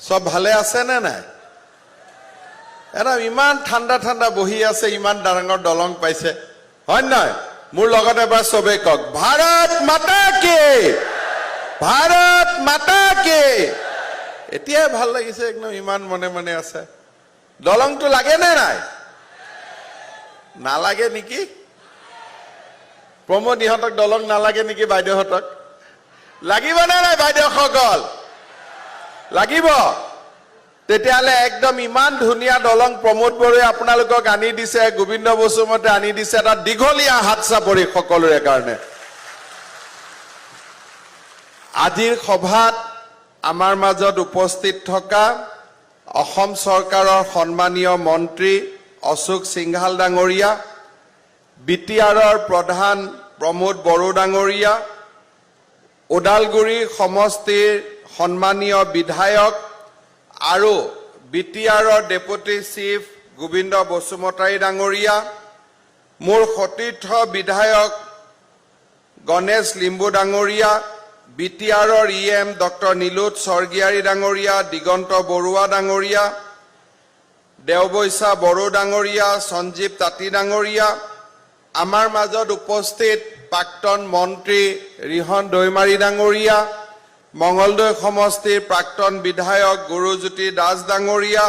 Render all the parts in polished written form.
সব ভালে আছে নে নাই? এটা ইমান ঠাণ্ডা ঠাণ্ডা বহি আছে, ইমান ডাঙৰ দলং পাইছে, হয় নহয়? মোৰ লগত এবাৰ চবেই কওক, ভাৰত মাতা কি, ভাৰত মাতা কি। এতিয়াই ভাল লাগিছে, একদম ইমান মনে মনে আছে। দলংটো লাগে নে নাই? নালাগে নেকি? প্ৰমোদ ইহঁতক দলং নালাগে নেকি? বাইদেউহঁতক লাগিব নে নাই? বাইদেউসকল লাগিব? তেতিয়াহ'লে একদম ইমান ধুনীয়া দলং প্ৰমোদ বৰুৱাই আপোনালোকক আনি দিছে, গোবিন্দ বসুমতে আনি দিছে। এটা দীঘলীয়া হাত চাপৰি সকলোৰে কাৰণে। আজিৰ সভাত আমাৰ মাজত উপস্থিত থকা অসম চৰকাৰৰ সন্মানীয় মন্ত্ৰী অশোক সিংহাল ডাঙৰীয়া, বিটিআৰৰ প্ৰধান প্ৰমোদ বড়ো ডাঙৰীয়া, ওদালগুৰি সমষ্টিৰ সন্মানীয় বিধায়ক আৰু বিটিআৰৰ ডেপুটি চিফ গোবিন্দ বসুমতাৰী ডাঙৰীয়া, মোৰ সতীৰ্থ বিধায়ক গণেশ লিম্বু ডাঙৰীয়া, বিটিআৰৰ ইএম ডক্টৰ নীলোৎ স্বৰ্গীয়াৰী ডাঙৰীয়া, দিগন্ত বৰুৱা ডাঙৰীয়া, দেওবৈচা বড়ো ডাঙৰীয়া, সঞ্জীৱ তাঁতী ডাঙৰীয়া, আমাৰ মাজত উপস্থিত প্ৰাক্তন মন্ত্ৰী ৰিহন দৈমাৰী ডাঙৰীয়া, মঙলদৈ সমষ্টিৰ প্ৰাক্তন বিধায়ক গুৰুজ্যোতি দাস ডাঙৰীয়া,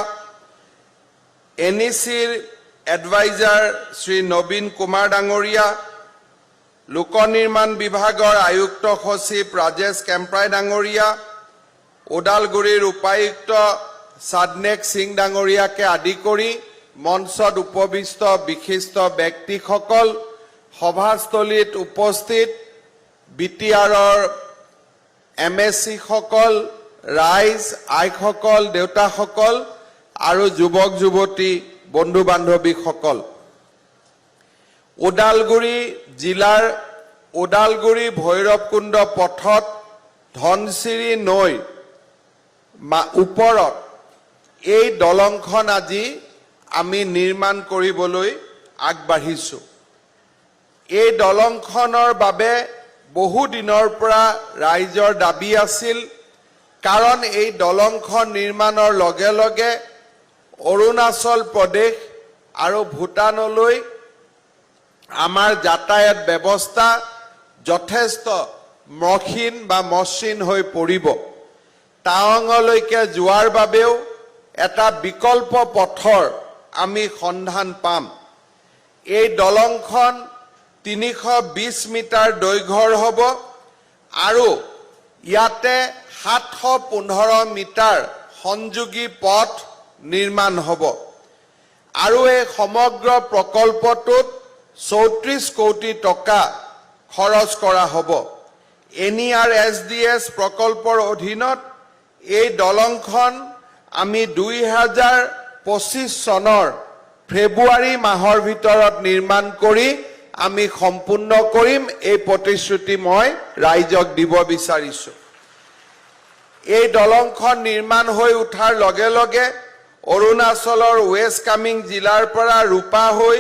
এনইচিৰ এডভাইজাৰ শ্ৰী নবীন কুমাৰ ডাঙৰীয়া, লোক নিৰ্মাণ বিভাগৰ আয়ুক্ত সচিব ৰাজেশ কেম্প্ৰাই ডাঙৰীয়া, ওদালগুৰিৰ উপায়ুক্ত সাদনেক সিং ডাঙৰীয়াকে আদি কৰি মঞ্চত উপবিষ্ট বিশিষ্ট ব্যক্তিসকল, সভাস্থলীত উপস্থিত বিটিআৰৰ MSC সকল, ৰাইজ, আইসকল, দেউতাসকল আৰু যুৱক যুৱতী বন্ধু বান্ধৱীসকল, ওদালগুৰি জিলাৰ ওদালগুৰি ভৈৰৱকুণ্ড পথত ধনশিৰি নৈ ওপৰত এই দলংখন আজি আমি নিৰ্মাণ কৰিবলৈ আগবাঢ়িছো। এই দলংখনৰ বাবে বহু দিনৰ পৰা ৰাইজৰ দাবী আছিল, কাৰণ এই দলংখন নিৰ্মাণৰ লগে লগে অৰুণাচল প্ৰদেশ আৰু ভূটানলৈ আমাৰ যাতায়াত ব্যৱস্থা যথেষ্ট মসৃণ হৈ পৰিব। টাৱাঙলৈকে যোৱাৰ বাবেও এটা বিকল্প পথৰ আমি সন্ধান পাম। এই দলংখন 320 মিটাৰ দৈৰ্ঘ্যৰ হ'ব আৰু ইয়াতে 715 মিটাৰ সংযোগী পথ নিৰ্মাণ হ'ব আৰু এই সমগ্ৰ প্ৰকল্পটোত 34 কোটি টকা খৰচ কৰা হ'ব। NERSDS প্ৰকল্পৰ অধীনত এই দলংখন আমি 2025 চনৰ ফেব্ৰুৱাৰী মাহৰ ভিতৰত নিৰ্মাণ কৰি আমি সম্পূৰ্ণ কৰিম। এই প্ৰতিশ্ৰুতি মই ৰাইজক দিব বিচাৰিছো। এই দলংখন নিৰ্মাণ হৈ উঠাৰ লগে লগে অৰুণাচলৰ ৱেষ্ট কামিং জিলাৰ পৰা ৰূপা হৈ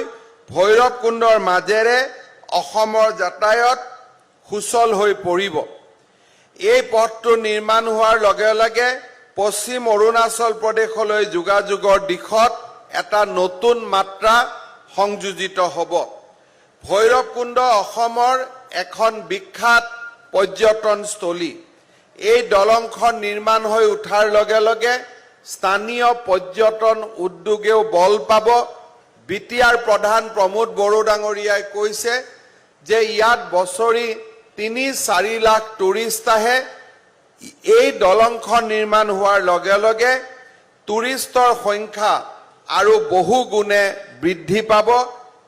ভৈৰৱকুণ্ডৰ মাজেৰে অসমৰ যাতায়াত সুচল হৈ পৰিব। এই পথটো নিৰ্মাণ হোৱাৰ লগে লগে পশ্চিম অৰুণাচল প্ৰদেশলৈ যোগাযোগৰ দিশত এটা নতুন মাত্ৰা সংযোজিত হ'ব। ভৈৰৱকুণ্ড অসমৰ এখন বিখ্যাত পৰ্যটনস্থলী। এই দলংখন নিৰ্মাণ হৈ উঠাৰ লগে লগে স্থানীয় পৰ্যটন উদ্যোগেও বল পাব। বিটিআৰ প্ৰধান প্ৰমোদ বড়ো ডাঙৰীয়াই কৈছে যে ইয়াত বছৰি 3-4 লাখ টুৰিষ্ট আহে। এই দলংখন নিৰ্মাণ হোৱাৰ লগে লগে টুৰিষ্টৰ সংখ্যা আৰু বহু গুণে বৃদ্ধি পাব,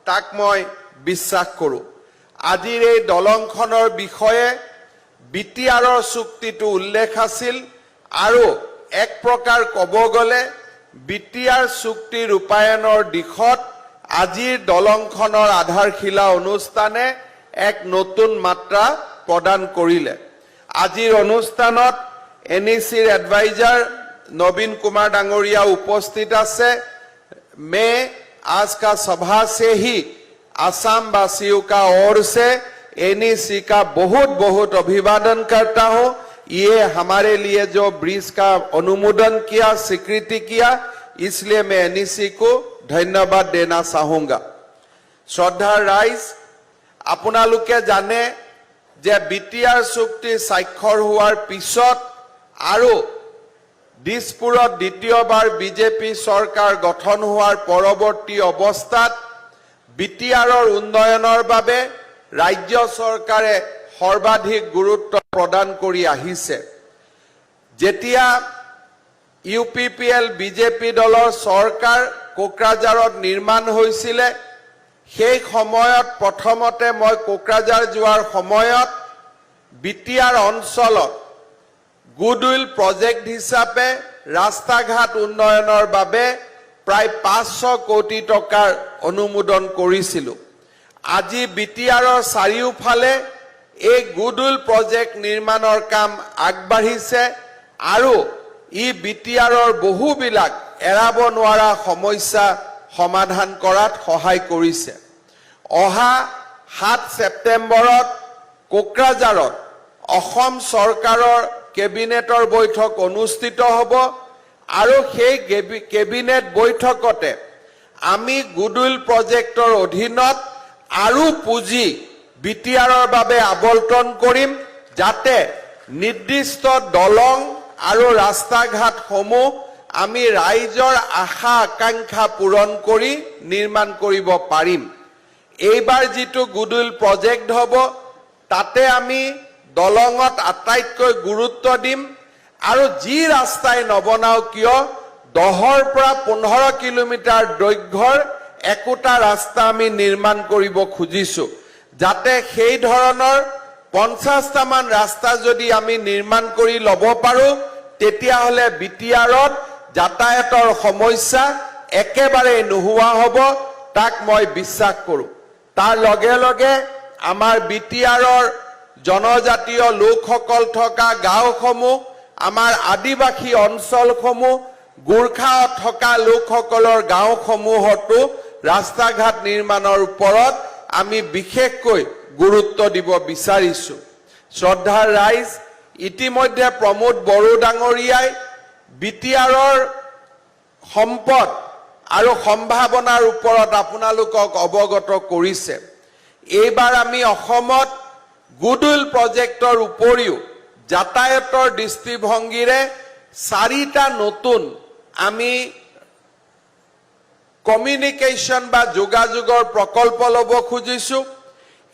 তাক মই বিশ্বাস কৰোঁ। আজিৰ এই দলংখনৰ বিষয়ে বিটিআৰৰ চুক্তিটো উল্লেখ আছিল আৰু এক প্ৰকাৰ ক'ব গ'লে বিটিআৰ চুক্তি ৰূপায়ণৰ দিশত আজিৰ দলংখনৰ আধাৰশিলা অনুষ্ঠানে এক নতুন মাত্ৰা প্ৰদান কৰিলে। আজিৰ অনুষ্ঠানত NECৰ এডভাইজাৰ নবীন কুমাৰ ডাঙৰীয়া উপস্থিত আছে। मैं आज का सभा से ही आसाम वासियों का ओर से NEC का बहुत बहुत अभिवादन करता हूं। ये हमारे लिए जो ब्रिज का अनुमोदन किया, स्वीकृति किया, इसलिए मैं एनईसी को धन्यवाद देना चाहूंगा। श्रद्धा राइज, আপোনালোকে জানে যে বিটিআৰ চুক্তি স্বাক্ষৰ হোৱাৰ পিছত আৰু দিছপুৰত দ্বিতীয়বাৰ বিজেপি চৰকাৰ গঠন হোৱাৰ পৰৱৰ্তী অৱস্থাত বিটিআৰৰ উন্নয়নৰ বাবে ৰাজ্য চৰকাৰে সৰ্বাধিক গুৰুত্ব প্ৰদান কৰি আহিছে। যেতিয়া ইউপিপিএল বিজেপি দলৰ চৰকাৰ কোকৰাঝাৰত নিৰ্মাণ হৈছিলে, সেই সময়ত প্ৰথমতে মই কোকৰাঝাৰ যোৱাৰ সময়ত বিটিআৰ অঞ্চলত গুডউইল প্ৰজেক্ট হিচাপে ৰাস্তা ঘাট উন্নয়নৰ বাবে প্ৰায় 500 কোটি টকাৰ অনুমোদন কৰিছিলোঁ। আজি বিটিআৰৰ চাৰিওফালে এই গুডউইল প্ৰজেক্ট নিৰ্মাণৰ কাম আগবাঢ়িছে আৰু ই বিটিআৰৰ বহুবিলাক এৰাব নোৱাৰা সমস্যা সমাধান কৰাত সহায় কৰিছে। অহা 7 ছেপ্টেম্বৰত কোকৰাঝাৰত অসম চৰকাৰৰ কেবিনেটৰ বৈঠক অনুষ্ঠিত হ'ব আৰু সেই কেবিনেট বৈঠকতে আমি গুডউইল প্ৰজেক্টৰ অধীনত আৰু পুঁজি বিটিআৰৰ বাবে আবণ্টন কৰিম, যাতে নিৰ্দিষ্ট দলং আৰু ৰাস্তা ঘাটসমূহ আমি ৰাইজৰ আশা আকাংক্ষা পূৰণ কৰি নিৰ্মাণ কৰিব পাৰিম। এইবাৰ যিটো গুডউইল প্ৰজেক্ট হ'ব, তাতে আমি দলঙত আটাইতকৈ গুৰুত্ব দিম আৰু যি ৰাস্তাই নবনাও কিয় 10ৰ পৰা 15 কিলোমিটাৰ দৈৰ্ঘ্যৰ একোটা ৰাস্তা আমি নিৰ্মাণ কৰিব খুজিছো, যাতে সেই ধৰণৰ 50টামান ৰাস্তা যদি আমি নিৰ্মাণ কৰি ল'ব পাৰো, তেতিয়াহ'লে বিটিআৰত যাতায়াতৰ সমস্যা একেবাৰে নোহোৱা হ'ব, তাক মই বিশ্বাস কৰোঁ। তাৰ লগে লগে আমাৰ বিটিআৰৰ জনজাতীয় লোকসকল থকা গাঁওসমূহ, আমাৰ আদিবাসী অঞ্চলসমূহ, গোৰ্খা থকা লোকসকলৰ গাঁওসমূহতো ৰাস্তা ঘাট নিৰ্মাণৰ ওপৰত আমি বিশেষকৈ গুৰুত্ব দিব বিচাৰিছো। শ্ৰদ্ধাৰ ৰাইজ, ইতিমধ্যে প্ৰমোদ বড়ো ডাঙৰীয়াই বিটিআৰৰ সম্পদ আৰু সম্ভাৱনাৰ ওপৰত আপোনালোকক অৱগত কৰিছে। এইবাৰ আমি অসমত গুডউইল প্ৰজেক্টৰ উপৰিও যাতায়াতৰ দৃষ্টিভংগীৰে 4টা নতুন আমি কমিউনিকেশ্যন বা যোগাযোগৰ প্ৰকল্প ল'ব খুজিছো।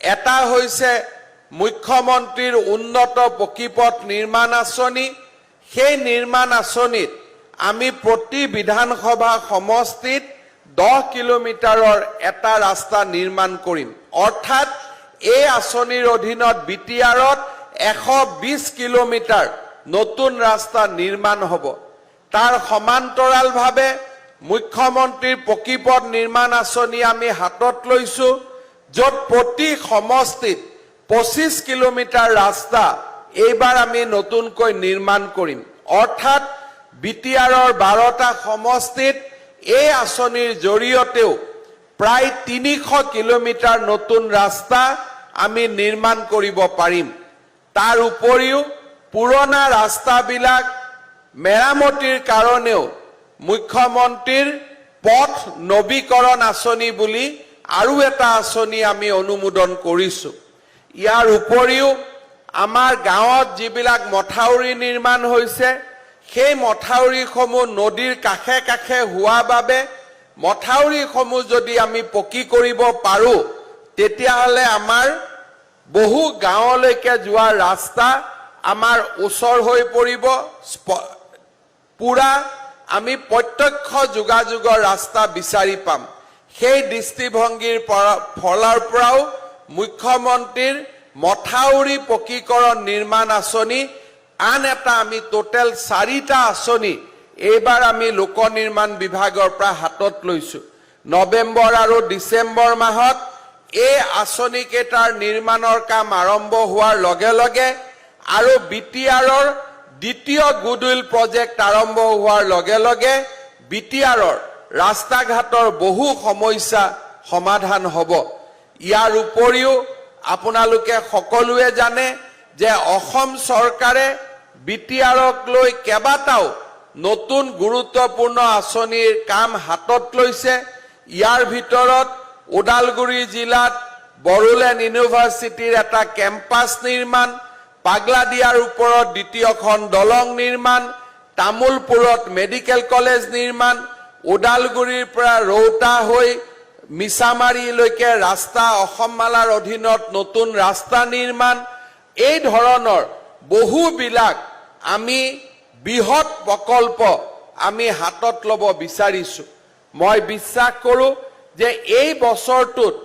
এটা হৈছে মুখ্যমন্ত্ৰীৰ উন্নত পকীপথ নিৰ্মাণ আঁচনি। সেই নিৰ্মাণ আঁচনিত আমি প্ৰতি বিধানসভা সমষ্টিত 10 কিলোমিটাৰৰ এটা ৰাস্তা নিৰ্মাণ কৰিম। অৰ্থাৎ এই আঁচনিৰ অধীনত বিটিআৰত 120 কিলোমিটাৰ নতুন ৰাস্তা নিৰ্মাণ হ'ব। তাৰ সমান্তৰালভাৱে মুখ্যমন্ত্ৰীৰ পকীপথ নিৰ্মাণ আঁচনি আমি হাতত লৈছো, য'ত প্ৰতি সমষ্টিত 25 কিলোমিটাৰ ৰাস্তা এইবাৰ আমি নতুনকৈ নিৰ্মাণ কৰিম। অৰ্থাৎ বিটিআৰৰ 12টা সমষ্টিত এই আঁচনিৰ জৰিয়তেও প্ৰায় 300 কিলোমিটাৰ নতুন ৰাস্তা আমি নিৰ্মাণ কৰিব পাৰিম। তাৰ উপৰিও পুৰণা ৰাস্তাবিলাক মেৰামতিৰ কাৰণেও মুখ্যমন্ত্ৰীৰ পথ নৱীকৰণ আঁচনি বুলি আৰু এটা আঁচনি আমি অনুমোদন কৰিছো। ইয়াৰ উপৰিও আমাৰ গাঁৱত যিবিলাক মথাউৰি নিৰ্মাণ হৈছে, সেই মথাউৰিসমূহ নদীৰ কাষে কাষে হোৱা বাবে মথাউৰিসমূহ যদি আমি পকী কৰিব পাৰো, তেতিয়াহ'লে আমাৰ বহু গাঁৱলৈকে যোৱা ৰাস্তা আমাৰ ওচৰ হৈ পৰিব। পুৰা আমি প্ৰত্যক্ষ যোগাযোগৰ ৰাস্তা বিচাৰি পাম। সেই দৃষ্টিভংগীৰ ফলৰ পৰাও মুখ্যমন্ত্ৰীৰ মথাউৰি পকীকৰণ নিৰ্মাণ আঁচনি, আন এটা আমি টোটেল 4টা আঁচনি এইবাৰ আমি লোক নিৰ্মাণ বিভাগৰ পৰা হাতত লৈছো। নৱেম্বৰ আৰু ডিচেম্বৰ মাহত এই আঁচনি কেইটাৰ নিৰ্মাণৰ কাম আৰম্ভ হোৱাৰ লগে লগে আৰু বিটিআৰৰ দ্বিতীয় গুডউইল প্ৰজেক্ট আৰম্ভ হোৱাৰ লগে লগে বিটিআৰৰ ৰাস্তা ঘাটৰ বহু সমস্যা সমাধান হ'ব। ইয়াৰ উপৰিও আপোনালোকে সকলোৱে জানে যে অসম চৰকাৰে বিটিআৰক লৈ কেইবাটাও নতুন গুৰুত্বপূৰ্ণ আঁচনিৰ কাম হাতত লৈছে। ইয়াৰ ভিতৰত ওদালগুৰি জিলাত বড়োলেণ্ড ইউনিভাৰ্চিটিৰ এটা কেম্পাছ নিৰ্মাণ, পাগলাদিয়াৰ ওপৰত দ্বিতীয়খন দলং নিৰ্মাণ, তামুলপুৰত মেডিকেল কলেজ নিৰ্মাণ, ওদালগুৰিৰ পৰা ৰৌতা হৈ মিছামাৰীলৈকে ৰাস্তা, অসমমালাৰ অধীনত নতুন ৰাস্তা নিৰ্মাণ, এই ধৰণৰ বহুবিলাক আমি বৃহৎ প্ৰকল্প আমি হাতত ল'ব বিচাৰিছো। মই বিশ্বাস কৰোঁ যে এই বছৰটোত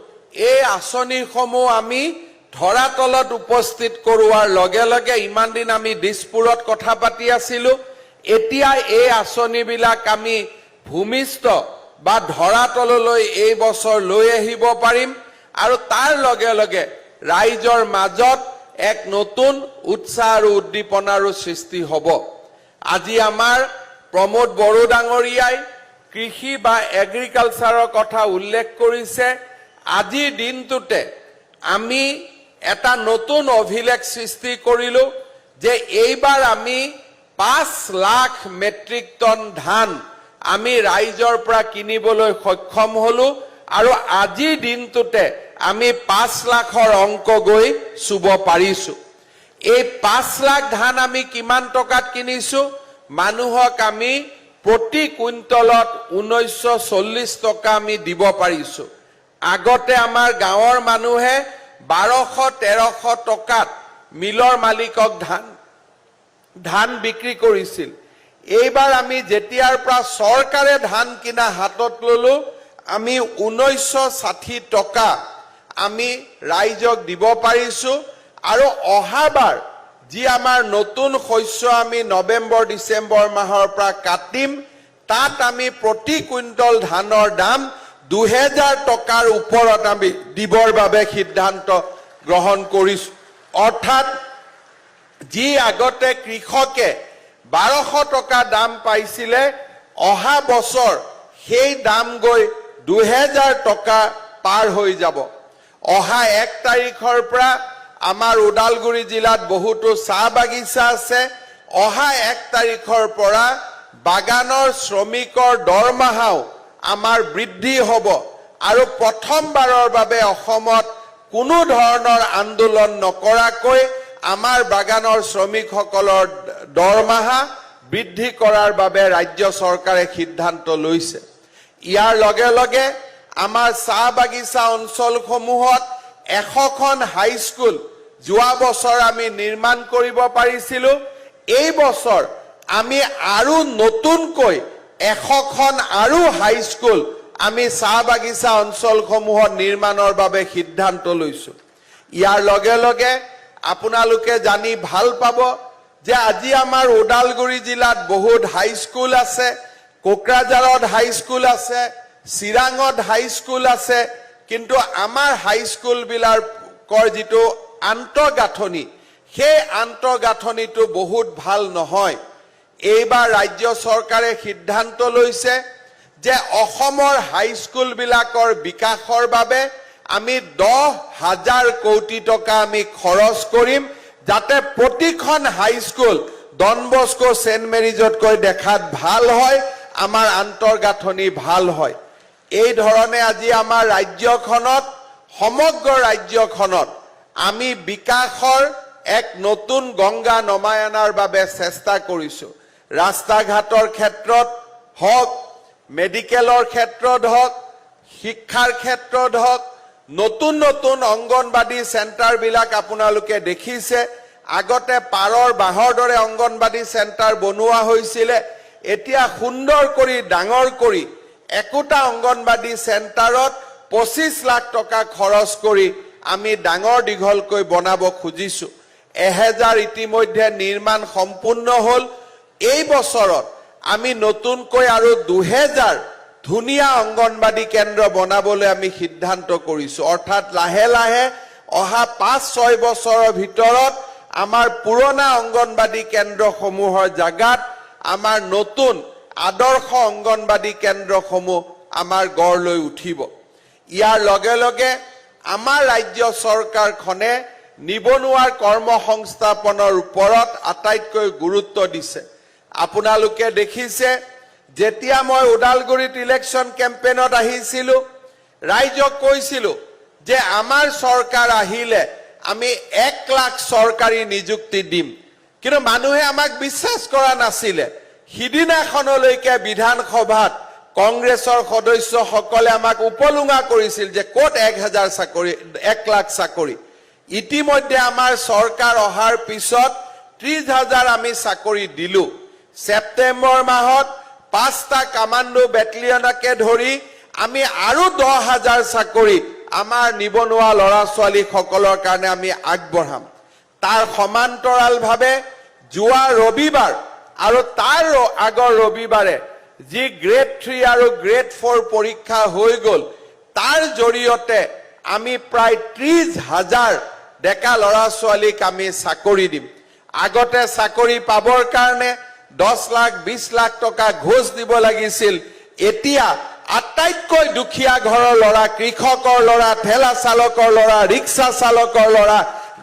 এই আঁচনিসমূহ আমি ধৰাতলত উপস্থিত কৰোৱাৰ লগে লগে, ইমান দিন আমি দিছপুৰত কথা পাতি আছিলো, এতিয়া এই আঁচনিবিলাক আমি ভূমিষ্ঠ বা ধৰাতললৈ এই বছৰ লৈ আহিব পাৰিম আৰু তাৰ লগে লগে ৰাইজৰ মাজত এক নতুন উৎসাহ আৰু উদ্দীপনাৰো সৃষ্টি হ'ব। আজি আমাৰ প্ৰমোদ বড়ো ডাঙৰীয়াই কৃষি বা এগ্ৰিকালচাৰৰ কথা উল্লেখ কৰিছে। আজিৰ দিনটোতে আমি এটা নতুন অভিলেখ সৃষ্টি কৰিলো যে এইবাৰ আমি 5 লাখ মেট্ৰিক টন ধান আমি ৰাইজৰ পৰা কিনিবলৈ সক্ষম হলো আৰু আজিৰ দিনটোতে আমি 5 লাখৰ অংক গৈ চুব পাৰিছো। এই 5 লাখ ধান আমি কিমান টকাত কিনিছো? মানুহক আমি প্ৰতি কুইণ্টলত 1940 টকা আমি দিব পাৰিছো। আগতে আমাৰ গাঁৱৰ মানুহে 1200-1300 টকাত মিলৰ মালিকক ধান বিক্ৰী কৰিছিল। এইবাৰ আমি যেতিয়াৰ পৰা চৰকাৰে ধান কিনা হাতত ললো, আমি 1960 টকা আমি ৰাইজক দিব পাৰিছো আৰু অহাবাৰ যি আমাৰ নতুন শস্য আমি নৱেম্বৰ-ডিচেম্বৰ মাহৰ পৰা কাটিম, তাত আমি প্ৰতি কুইণ্টল ধানৰ দাম 2000 টকাৰ ওপৰত আমি দিবৰ বাবে সিদ্ধান্ত গ্ৰহণ কৰিছো। অৰ্থাৎ যি আগতে কৃষকে 1200 টকা দাম পাইছিলে, অহা বছৰ সেই দাম গৈ 2000 টকা পাৰ হৈ যাব। অহা 1 তাৰিখৰ পৰা আমাৰ ওদালগুৰি জিলাত বহুতো চাহ বাগিচা আছে। অহা 1 তাৰিখৰ পৰা বাগানৰ শ্ৰমিকৰ দৰমহাও আমাৰ বৃদ্ধি হ'ব আৰু প্ৰথমবাৰৰ বাবে অসমত কোনো ধৰণৰ আন্দোলন নকৰাকৈ আমাৰ বাগানৰ শ্ৰমিকসকলৰ দৰমহা বৃদ্ধি কৰাৰ বাবে ৰাজ্য চৰকাৰে সিদ্ধান্ত লৈছে। ইয়াৰ লগে লগে আমাৰ চাহ বাগিচা অঞ্চলসমূহত 100খন হাইস্কুল যোৱা বছৰ আমি নিৰ্মাণ কৰিব পাৰিছিলো। এই বছৰ আমি আৰু নতুনকৈ 100খন আৰু হাইস্কুল আমি চাহ বাগিচা অঞ্চলসমূহত নিৰ্মাণৰ বাবে সিদ্ধান্ত লৈছো। ইয়াৰ লগে লগে আপোনালোকে জানি ভাল পাব যে আজি আমাৰ ওদালগুৰি জিলাত বহুত হাইস্কুল আছে, কোকৰাঝাৰত হাইস্কুল আছে, চিৰাঙত হাইস্কুল আছে, কিন্তু আমাৰ হাইস্কুলবিলাকৰ যিটো আন্তঃগাঁথনি, সেই আন্তঃগাঁথনিটো বহুত ভাল নহয়। এইবাৰ ৰাজ্য চৰকাৰে সিদ্ধান্ত লৈছে যে অসমৰ হাইস্কুলবিলাকৰ বিকাশৰ বাবে আমি 10,000 কোটি টকা আমি খৰচ কৰিম, যাতে প্ৰতিখন হাইস্কুল ডন বস্কো সেন্ট মেৰিজতকৈ দেখাত ভাল হয়, আমাৰ আন্তঃগাঁথনি ভাল হয়। এই ধৰণে আজি আমাৰ ৰাজ্যখনত, সমগ্ৰ ৰাজ্যখনত আমি বিকাশৰ এক নতুন গংগা নমাই অনাৰ বাবে চেষ্টা কৰিছো। ৰাস্তা ঘাটৰ ক্ষেত্ৰত হওক, মেডিকেলৰ ক্ষেত্ৰত হওক, শিক্ষাৰ ক্ষেত্ৰত হওক, নতুন নতুন অংগনবাদী চেণ্টাৰবিলাক আপোনালোকে দেখিছে। আগতে পাৰৰ বাঁহৰ দৰে অংগনবাদী চেণ্টাৰ বনোৱা হৈছিলে, এতিয়া সুন্দৰ কৰি ডাঙৰ কৰি একোটা অংগনবাদী চেণ্টাৰত 25 লাখ টকা খৰচ কৰি আমি ডাঙৰ দীঘলকৈ বনাব খুজিছো। 1000 ইতিমধ্যে নিৰ্মাণ সম্পূৰ্ণ হ'ল। এই বছৰত আমি নতুনকৈ আৰু 2000 ধুনীয়া অংগনবাদী কেন্দ্ৰ বনাবলৈ আমি সিদ্ধান্ত কৰিছো। অৰ্থাৎ লাহে লাহে অহা 5-6 বছৰৰ ভিতৰত আমাৰ পুৰণা অংগনবাদী কেন্দ্ৰসমূহৰ জাগাত আমাৰ নতুন আদৰ্শ অংগনবাদী কেন্দ্ৰসমূহ আমাৰ গঢ় লৈ উঠিব। ইয়াৰ লগে লগে আমাৰ ৰাজ্য চৰকাৰখনে নিবনুৱাৰ কৰ্মসংস্থাপনৰ ওপৰত আটাইতকৈ গুৰুত্ব দিছে আপোনালোকে দেখিছে যেতিয়া মই ওদালগুৰিত ইলেকশ্যন কেম্পেইনত আহিছিলো ৰাইজক কৈছিলো যে আমাৰ চৰকাৰ আহিলে আমি 1 লাখ চৰকাৰী নিযুক্তি দিম কিন্তু মানুহে আমাক বিশ্বাস কৰা নাছিলে সিদিনাখনলৈকে বিধানসভাত কংগ্ৰেছৰ সদস্যসকলে আমাক উপলুঙা কৰিছিল যে কোট 1000 চাকৰি 1 লাখ চাকৰি ইতিমধ্যে আমাৰ চৰকাৰ অহাৰ পিছত 30000 আমি চাকৰি দিলো সেপ্টেম্বৰ মাহত 5টা কমান্ডো বেটেলিয়নকে ধৰি আমি আৰু 10000 চাকৰি আমাৰ নিবনুৱা লৰা ছোৱালী সকলৰ কাৰণে আমি আগবঢ়াম তাৰ সমান্তৰালভাৱে যোৱা ৰবিবাৰ আৰু তাৰ আগৰ ৰবিবাৰে যি গ্ৰেড 3 আৰু গ্ৰেড 4 পৰীক্ষা হৈ গল তাৰ জৰিয়তে আমি প্ৰায় 30000 ডেকা লৰা ছোৱালীক আমি চাকৰি দিম আগতে চাকৰি পাবৰ কাৰণে 10 লাখ 20 লাখ টকা ঘোষ দিব লাগিছিল এতিয়া আটাইতকৈ দুখীয়া ঘৰৰ লৰা কৃষকৰ লৰা ঠেলা চালকৰ লৰা ৰিক্সা চালকৰ লৰা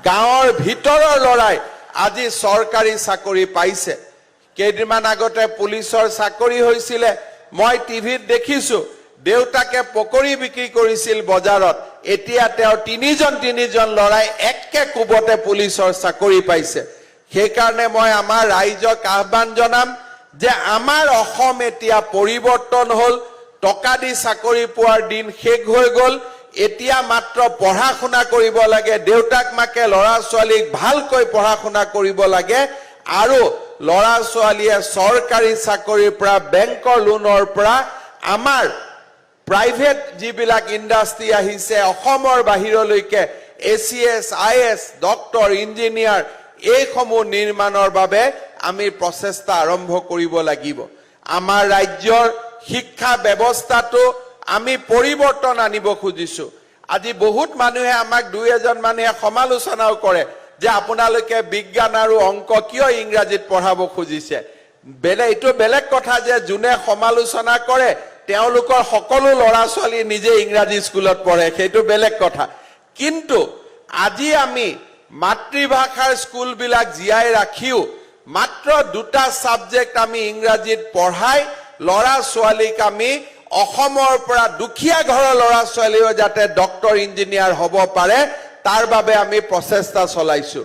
গাঁৱৰ ভিতৰৰ লৰাই আজি চৰকাৰী চাকৰি পাইছে কেইদিনমান আগতে পুলিচৰ চাকৰি হৈছিল মই টিভিত দেখিছো দেউতাকে পকৰি বিক্ৰী কৰিছিল বজাৰত এতিয়া তেওঁ তিনিজন লৰাই একে কুবতে পুলিচৰ চাকৰি পাইছে সেই কাৰণে মই আমাৰ ৰাইজক আহ্বান জনাম যে আমাৰ অসম এতিয়া পৰিৱৰ্তন হল টকা দি চাকৰি পোৱাৰ দিন শেষ হৈ গল এতিয়া মাত্ৰ পঢ়া শুনা কৰিব লাগে দেউতাক মাকে লৰা ছোৱালীক ভালকৈ পঢ়া শুনা কৰিব লাগে আৰু লৰা ছোৱালীয়ে চৰকাৰী চাকৰিৰ পৰা বেংকৰ লোনৰ পৰা আমাৰ প্ৰাইভেট যিবিলাক ইণ্ডাষ্ট্ৰি আহিছে অসমৰ বাহিৰলৈকে এচিএছ আইএছ ডক্টৰ ইঞ্জিনিয়াৰ এইসমূহ নিৰ্মাণৰ বাবে আমি প্ৰচেষ্টা আৰম্ভ কৰিব লাগিব আমাৰ ৰাজ্যৰ শিক্ষা ব্যৱস্থাটো আমি পৰিৱৰ্তন আনিব খুজিছো আজি বহুত মানুহে আমাক দুই এজন মানুহে সমালোচনাও কৰে যে আপোনালোকে বিজ্ঞান আৰু অংক কিয় ইংৰাজীত পঢ়াব খুজিছে এইটো বেলেগ কথা যে যোনে সমালোচনা কৰে তেওঁলোকৰ সকলো লৰা ছোৱালী নিজে ইংৰাজী স্কুলত পঢ়ে সেইটো বেলেগ কথা কিন্তু আজি আমি মাতৃভাষাৰ স্কুলবিলাক জিয়াই ৰাখিও মাত্ৰ দুটা সাবজেক্ট আমি ইংৰাজীত পঢ়াই লৰা ছোৱালীক আমি অসমৰ পৰা দুখীয়া ঘৰৰ লৰা ছোৱালীও যাতে ডক্টৰ ইঞ্জিনিয়াৰ হ'ব পাৰে তাৰ বাবে আমি প্ৰচেষ্টা চলাইছো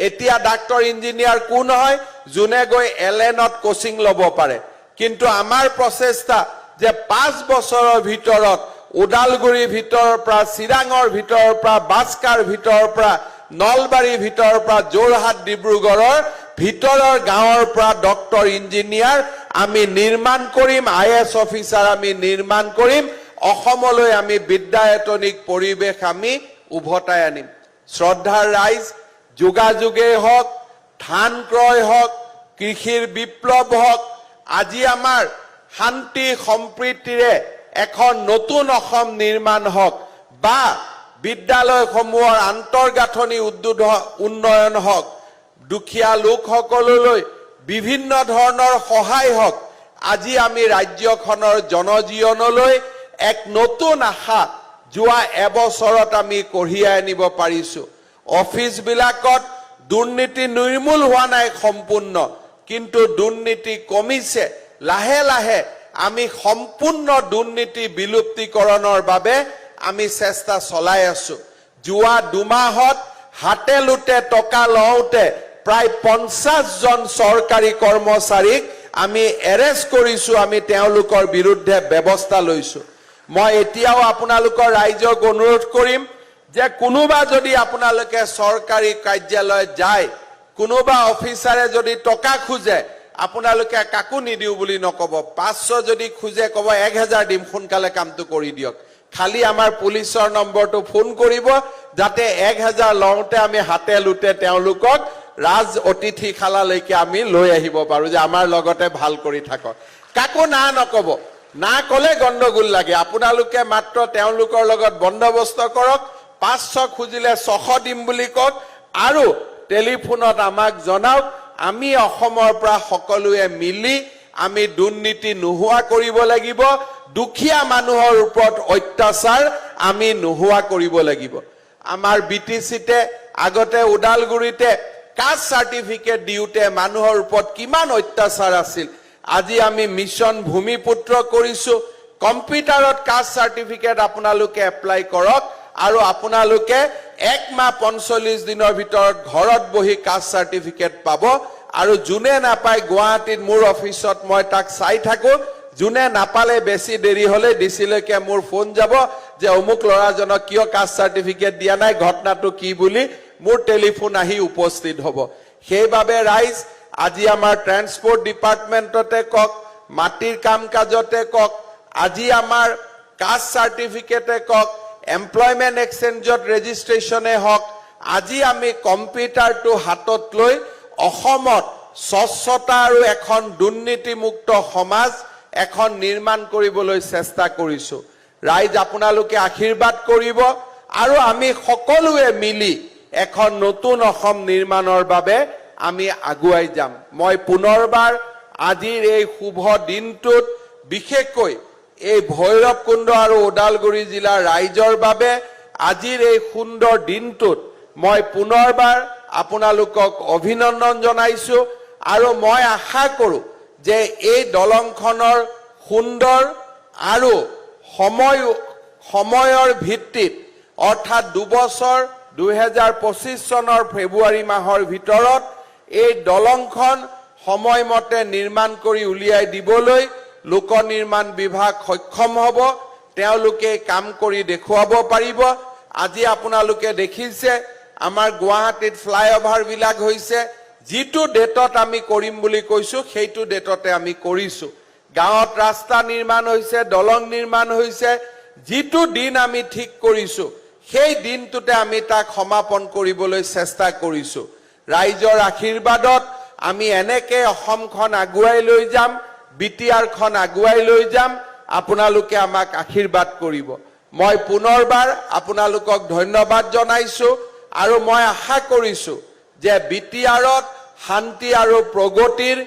এতিয়া ডক্টৰ ইঞ্জিনিয়াৰ কোন হয় যোনে গৈ এলএনত কোচিং ল'ব পাৰে কিন্তু আমাৰ প্ৰচেষ্টা যে 5 বছৰৰ ভিতৰত ওদালগুৰি ভিতৰৰ পৰা চিৰাঙৰ ভিতৰৰ পৰা বাস্কাৰ ভিতৰৰ পৰা নলবাৰী ভিতৰৰ পৰা যোৰহাট ডিব্ৰুগড়ৰ ভিতৰৰ গাঁৱৰ পৰা ডক্টৰ ইঞ্জিনিয়াৰ আমি নিৰ্মাণ কৰিম আইএছ অফিচাৰ আমি নিৰ্মাণ কৰিম অসমলৈ আমি বিদ্যায়তনিক পৰিবেশ আমি উভতাই আনিম শ্ৰদ্ধাৰ ৰাইজ যোগাযোগে হওক ধান ক্ৰয় হওক কৃষিৰ বিপ্লৱ হওক আজি আমাৰ শান্তি সম্প্ৰীতিৰে এখন নতুন অসম নিৰ্মাণ হওক বা বিদ্যালয়সমূহৰ আন্তৰ্গাঁথনি উন্নয়ন হওক দুখীয়া লোকসকললৈ বিভিন্ন ধৰণৰ সহায় হওক আজি আমি ৰাজ্যখনৰ জনজীৱনলৈ এক নতুন আশা যোৱা এবছৰত আমি কঢ়িয়াই আনিব পাৰিছো অফিস বিলাকত দুৰ্নীতি নিৰ্মূল হোৱা নাই সম্পূৰ্ণ কিন্তু দুৰ্নীতি কমিছে লাহে লাহে আমি সম্পূৰ্ণ দুৰ্নীতি বিলুপ্তিকৰণৰ বাবে আমি চেষ্টা চলাই আছো যোৱা দুমাহত হাতে লুটে টকা লওঁতে প্ৰায় 50 জন চৰকাৰী কৰ্মচাৰীক আমি এৰেষ্ট কৰিছো আমি তেওঁলোকৰ বিৰুদ্ধে ব্যৱস্থা লৈছো মই এতিয়াও আপোনালোকৰ ৰাইজক অনুৰোধ কৰিম যে কোনোবা যদি আপোনালোকে চৰকাৰী কাৰ্যালয় যায় কোনোবা অফিচাৰে যদি টকা খোজে আপোনালোকে কাকো নিদিও বুলি নকব 500 যদি খোজে কব 1000 দিম সোনকালে কামটো কৰি দিয়ক খালি আমাৰ পুলিচৰ নম্বৰটো ফোন কৰিব যাতে 1000 লওঁতে আমি হাতে লুটে তেওঁলোকক ৰাজ অতিথিশালালৈকে আমি লৈ আহিব পাৰো যে আমাৰ লগতে ভাল কৰি থাকক কাকো না নকব না কলে গণ্ডগোল লাগে আপোনালোকে মাত্ৰ তেওঁলোকৰ লগত বন্দবস্ত কৰক 500 খুজিলে 600 দিম বুলি কক আৰু টেলিফোনত আমাক জনাওক আমি অসমৰ পৰা সকলোৱে মিলি আমি দুৰ্নীতি নোহোৱা কৰিব লাগিব দুখীয়া মানুহৰ ওপৰত অত্যাচাৰ আমি নোহোৱা কৰিব লাগিব আমাৰ বিটিচিতে আগতে ওদালগুৰিতে কাষ্ট চাৰ্টিফিকেট দিওঁতে মানুহৰ ওপৰত কিমান অত্যাচাৰ আছিল আজি আমি মিছন ভূমিপুত্ৰ কৰিছো কম্পিউটাৰত কাষ্ট চাৰ্টিফিকেট আপোনালোকে এপ্লাই কৰক আৰু আপোনালোকে 1 মাহ 45 দিনৰ ভিতৰত ঘৰত বহি কাষ্ট চাৰ্টিফিকেট পাব আৰু জুনে নাপায় গুৱাহাটীত মোৰ অফিচত মই তাক চাই থাকো জুনে নাপালে বেছি দেৰি হলে ডিচিলৈকে মোৰ ফোন যাব যে অমুক লৰাজনক কিয় কাষ্ট চাৰ্টিফিকেট দিয়া নাই ঘটনাটো কি বুলি মোৰ টেলিফোন আহি উপস্থিত হ'ব সেইবাবে ৰাইজ আজি আমাৰ ট্ৰান্সপোৰ্ট ডিপাৰ্টমেণ্টতে কক মাটিৰ কাম কাজতে কক আজি আমাৰ কাষ্ট চাৰ্টিফিকেটে কক এমপ্লয়মেন্ট এক্সচেঞ্জত ৰেজিষ্ট্ৰেচনে হক আজি আমি কম্পিউটাৰটো হাতত লৈ অসমত স্বচ্ছতা আৰু এখন দুৰ্নীতিমুক্ত সমাজ এখন নিৰ্মাণ কৰিবলৈ চেষ্টা কৰিছো ৰাইজ আপোনালোকে আশীৰ্বাদ কৰিব আৰু আমি সকলোৱে মিলি এখন নতুন অসম নিৰ্মাণৰ বাবে আমি আগুৱাই যাম মই পুনৰবাৰ আজিৰ এই শুভ দিনটোত বিশেষকৈ এই ভৈৰৱকুণ্ড আৰু ওদালগুৰি জিলাৰ ৰাইজৰ বাবে আজিৰ এই সুন্দৰ দিনটোত মই পুনৰবাৰ আপোনালোকক অভিনন্দন জনাইছো আৰু মই আশা কৰো যে এই দলংখনৰ সুন্দৰ আৰু সময়ৰ ভিত্তিত অৰ্থাৎ 2 বছৰ 2025 চনৰ ফেব্ৰুৱাৰী মাহৰ ভিতৰত এই দলংখন সময়মতে নিৰ্মাণ কৰি উলিয়াই দিবলৈ লোক নিৰ্মাণ বিভাগ সক্ষম হ'ব তেওঁলোকে কাম কৰি দেখুৱাব পাৰিব আজি আপোনালোকে দেখিছে আমাৰ গুৱাহাটীত ফ্লাইঅভাৰ বিলাক হৈছে যিটো ডেটত আমি কৰিম বুলি কৈছো সেইটো ডেটতে আমি কৰিছো গাঁৱত ৰাস্তা নিৰ্মাণ হৈছে দলং নিৰ্মাণ হৈছে যিটো দিন আমি ঠিক কৰিছো সেই দিনটোতে আমি তাক সমাপন কৰিবলৈ চেষ্টা কৰিছো ৰাইজৰ আশীৰ্বাদত আমি এনেকে অসমখন আগুৱাই লৈ যাম বিটিআৰখন আগুৱাই লৈ যাম আপোনালোকে আমাক আশীৰ্বাদ কৰিব মই পুনৰবাৰ আপোনালোকক ধন্যবাদ জনাইছো আৰু মই আশা কৰিছো যে বিটিআৰত শান্তি আৰু প্ৰগতিৰ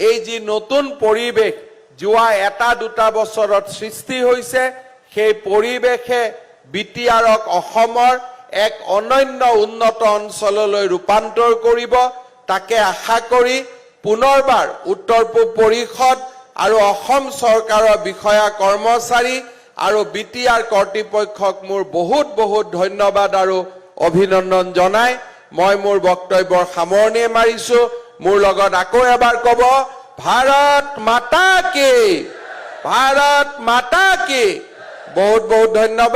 এই যি নতুন পৰিৱেশ যোৱা 1-2 বছৰত সৃষ্টি হৈছে সেই পৰিৱেশে বিটিআৰক অসমৰ এক অনন্য উন্নত অঞ্চললৈ ৰূপান্তৰ কৰিব তাকে আশা কৰি পুনৰবাৰ উত্তৰ পূব পৰিষদ আৰু অসম চৰকাৰৰ বিষয়া কৰ্মচাৰী আৰু বিটিআৰ কৰ্তৃপক্ষক মোৰ বহুত বহুত ধন্যবাদ আৰু অভিনন্দন জনাই মই মোৰ বক্তব্যৰ সামৰণি মাৰিছো মোৰ লগত আকৌ এবাৰ কব ভাৰত মাতা কি বহুত বহুত ধন্যবাদ